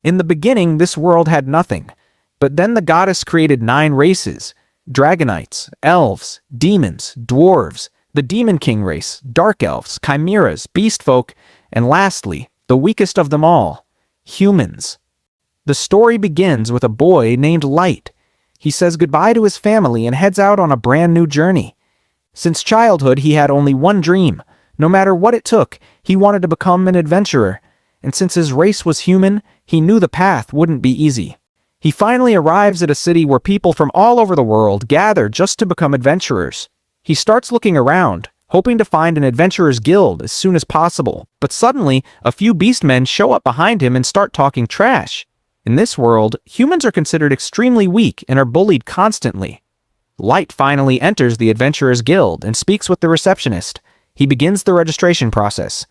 In the beginning, this world had nothing. But then the goddess created 9 races: dragonites, elves, demons, dwarves, the Demon King race, dark elves, chimeras, beast folk, and lastly, the weakest of them all, humans. The story begins with a boy named Light. He says goodbye to his family and heads out on a brand new journey. Since childhood, he had only one dream. No matter what it took, he wanted to become an adventurer. And since his race was human, he knew the path wouldn't be easy. He finally arrives at a city where people from all over the world gather just to become adventurers. He starts looking around, hoping to find an adventurer's guild as soon as possible. But suddenly, a few beastmen show up behind him and start talking trash. In this world, humans are considered extremely weak and are bullied constantly. Light finally enters the Adventurers Guild and speaks with the receptionist. He begins the registration process.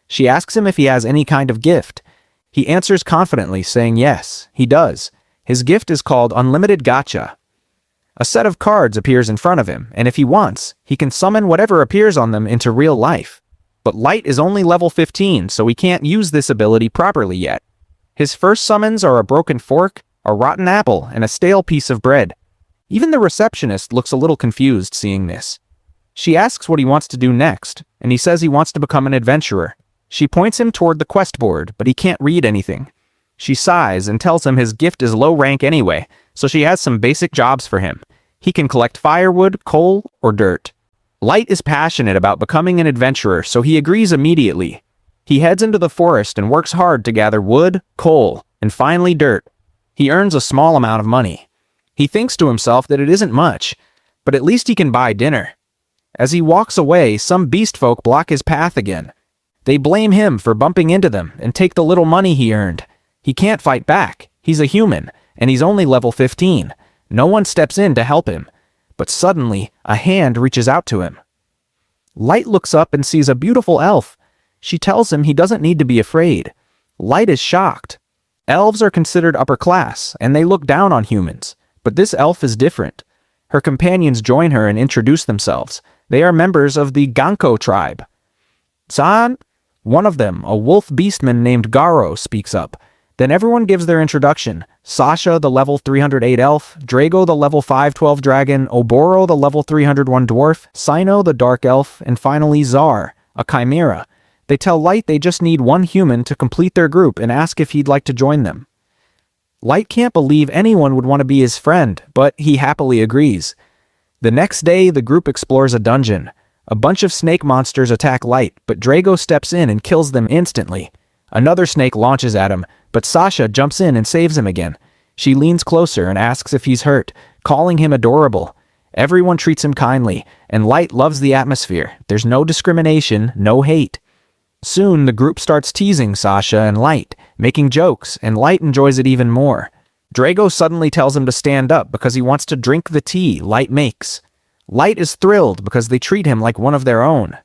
She asks him if he has any kind of gift. He answers confidently, saying yes, he does. His gift is called Unlimited Gacha. A set of cards appears in front of him, and if he wants, he can summon whatever appears on them into real life. But Light is only level 15, so he can't use this ability properly yet. His first summons are a broken fork, a rotten apple, and a stale piece of bread. Even the receptionist looks a little confused seeing this. She asks what he wants to do next, and he says he wants to become an adventurer. She points him toward the quest board, but he can't read anything. She sighs and tells him his gift is low rank anyway, so she has some basic jobs for him. He can collect firewood, coal, or dirt. Light is passionate about becoming an adventurer, so he agrees immediately. He heads into the forest and works hard to gather wood, coal, and finally dirt. He earns a small amount of money. He thinks to himself that it isn't much, but at least he can buy dinner. As he walks away, some beast folk block his path again. They blame him for bumping into them and take the little money he earned. He can't fight back. He's a human, and he's only level 15. No one steps in to help him. But suddenly, a hand reaches out to him. Light looks up and sees a beautiful elf. She tells him he doesn't need to be afraid. Light is shocked. Elves are considered upper class, and they look down on humans. But this elf is different. Her companions join her and introduce themselves. They are members of the Ganko tribe. San? One of them, a wolf beastman named Garo, speaks up. Then everyone gives their introduction. Sasha, the level 308 elf, Drago, the level 512 dragon, Oboro, the level 301 dwarf, Sino, the dark elf, and finally Zar, a chimera. They tell Light they just need one human to complete their group and ask if he'd like to join them. Light can't believe anyone would want to be his friend, but he happily agrees. The next day, the group explores a dungeon. A bunch of snake monsters attack Light, but Drago steps in and kills them instantly. Another snake launches at him, but Sasha jumps in and saves him again. She leans closer and asks if he's hurt, calling him adorable. Everyone treats him kindly, and Light loves the atmosphere. There's no discrimination, no hate. Soon, the group starts teasing Sasha and Light, making jokes, and Light enjoys it even more. Drago suddenly tells him to stand up because he wants to drink the tea Light makes. Light is thrilled because they treat him like one of their own.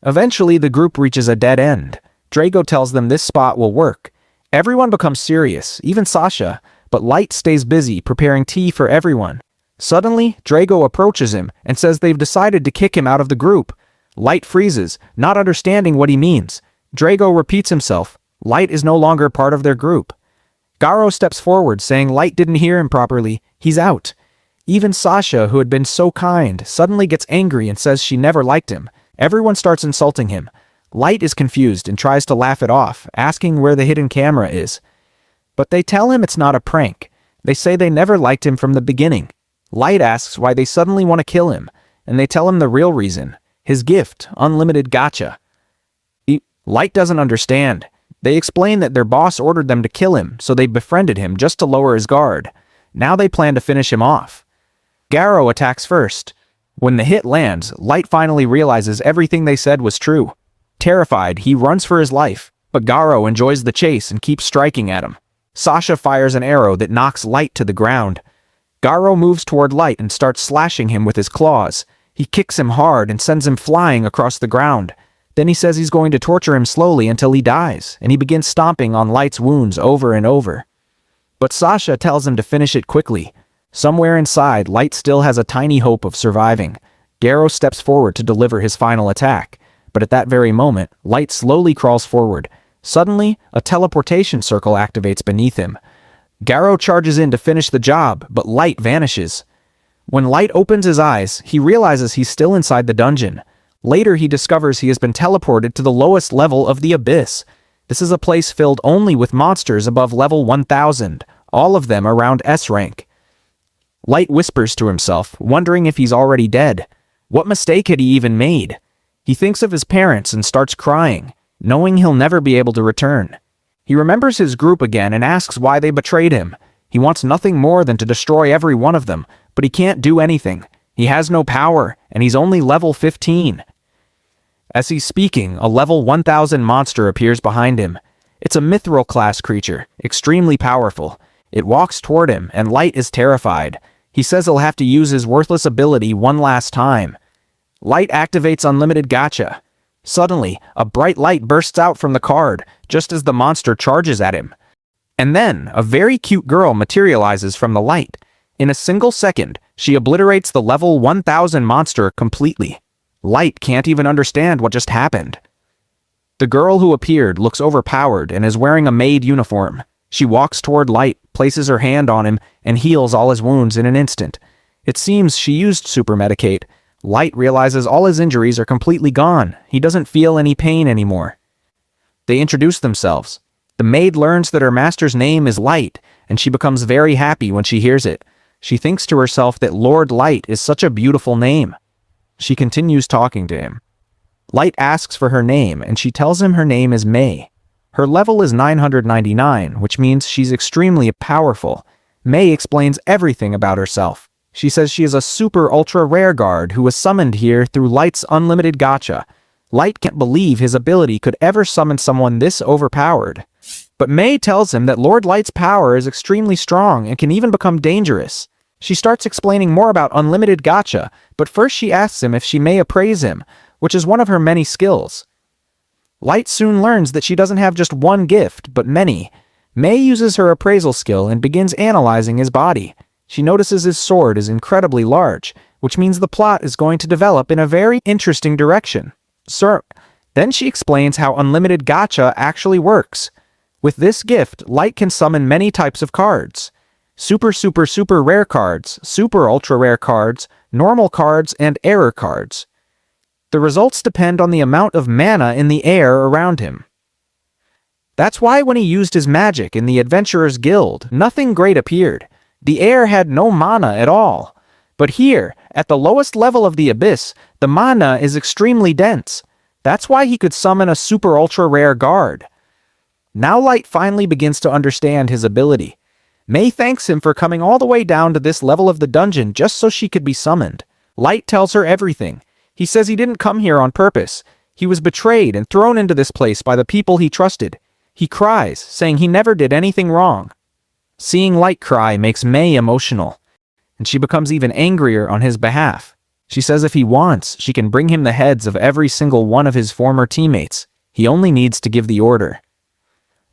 Eventually, the group reaches a dead end. Drago tells them this spot will work. Everyone becomes serious, even Sasha, but Light stays busy preparing tea for everyone. Suddenly, Drago approaches him and says they've decided to kick him out of the group. Light freezes, not understanding what he means. Drago repeats himself. Light is no longer part of their group. Garo steps forward, saying Light didn't hear him properly. He's out. Even Sasha, who had been so kind, suddenly gets angry and says she never liked him. Everyone starts insulting him. Light is confused and tries to laugh it off, asking where the hidden camera is. But they tell him it's not a prank. They say they never liked him from the beginning. Light asks why they suddenly want to kill him, and they tell him the real reason. His gift, Unlimited Gacha. Light doesn't understand. They explain that their boss ordered them to kill him, so they befriended him just to lower his guard. Now they plan to finish him off. Garo attacks first. When the hit lands, Light finally realizes everything they said was true. Terrified, he runs for his life, but Garo enjoys the chase and keeps striking at him. Sasha fires an arrow that knocks Light to the ground. Garo moves toward Light and starts slashing him with his claws. He kicks him hard and sends him flying across the ground. Then he says he's going to torture him slowly until he dies, and he begins stomping on Light's wounds over and over. But Sasha tells him to finish it quickly. Somewhere inside, Light still has a tiny hope of surviving. Garo steps forward to deliver his final attack, but at that very moment, Light slowly crawls forward. Suddenly, a teleportation circle activates beneath him. Garo charges in to finish the job, but Light vanishes. When Light opens his eyes, he realizes he's still inside the dungeon. Later, he discovers he has been teleported to the lowest level of the Abyss. This is a place filled only with monsters above level 1000, all of them around S rank. Light whispers to himself, wondering if he's already dead. What mistake had he even made? He thinks of his parents and starts crying, knowing he'll never be able to return. He remembers his group again and asks why they betrayed him. He wants nothing more than to destroy every one of them, but he can't do anything. He has no power, and he's only level 15. As he's speaking, a level 1000 monster appears behind him. It's a mithril class creature, extremely powerful. It walks toward him, and Light is terrified. He says he'll have to use his worthless ability one last time. Light activates Unlimited Gacha. Suddenly, a bright light bursts out from the card, just as the monster charges at him. And then, a very cute girl materializes from the light. In a single second, she obliterates the level 1000 monster completely. Light can't even understand what just happened. The girl who appeared looks overpowered and is wearing a maid uniform. She walks toward Light, places her hand on him, and heals all his wounds in an instant. It seems she used Super Medicate. Light realizes all his injuries are completely gone. He doesn't feel any pain anymore. They introduce themselves. The maid learns that her master's name is Light, and she becomes very happy when she hears it. She thinks to herself that Lord Light is such a beautiful name. She continues talking to him. Light asks for her name, and she tells him her name is May. Her level is 999, which means she's extremely powerful. May explains everything about herself. She says she is a super ultra rare guard who was summoned here through Light's Unlimited Gacha. Light can't believe his ability could ever summon someone this overpowered. But May tells him that Lord Light's power is extremely strong and can even become dangerous. She starts explaining more about Unlimited Gacha, but first she asks him if she may appraise him, which is one of her many skills. Light soon learns that she doesn't have just one gift, but many. May uses her appraisal skill and begins analyzing his body. She notices his sword is incredibly large, which means the plot is going to develop in a very interesting direction. Then she explains how Unlimited Gacha actually works. With this gift, Light can summon many types of cards. Super rare cards, super ultra rare cards, normal cards, and error cards. The results depend on the amount of mana in the air around him. That's why when he used his magic in the Adventurers Guild, nothing great appeared. The air had no mana at all. But here, at the lowest level of the Abyss, the mana is extremely dense. That's why he could summon a super ultra rare guard. Now Light finally begins to understand his ability. May thanks him for coming all the way down to this level of the dungeon just so she could be summoned. Light tells her everything. He says he didn't come here on purpose. He was betrayed and thrown into this place by the people he trusted. He cries, saying he never did anything wrong. Seeing Light cry makes May emotional, and she becomes even angrier on his behalf. She says if he wants, she can bring him the heads of every single one of his former teammates. He only needs to give the order.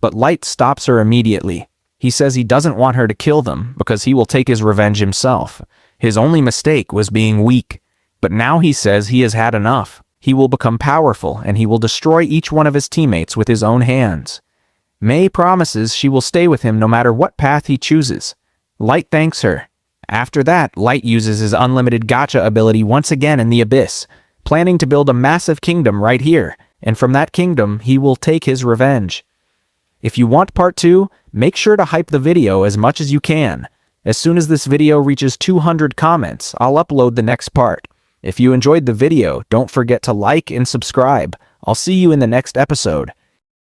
But Light stops her immediately. He says he doesn't want her to kill them because he will take his revenge himself. His only mistake was being weak. But now he says he has had enough. He will become powerful and he will destroy each one of his teammates with his own hands. May promises she will stay with him no matter what path he chooses. Light thanks her. After that, Light uses his Unlimited Gacha ability once again in the Abyss, planning to build a massive kingdom right here, and from that kingdom he will take his revenge. If you want part 2, make sure to hype the video as much as you can. As soon as this video reaches 200 comments, I'll upload the next part. If you enjoyed the video, don't forget to like and subscribe. I'll see you in the next episode.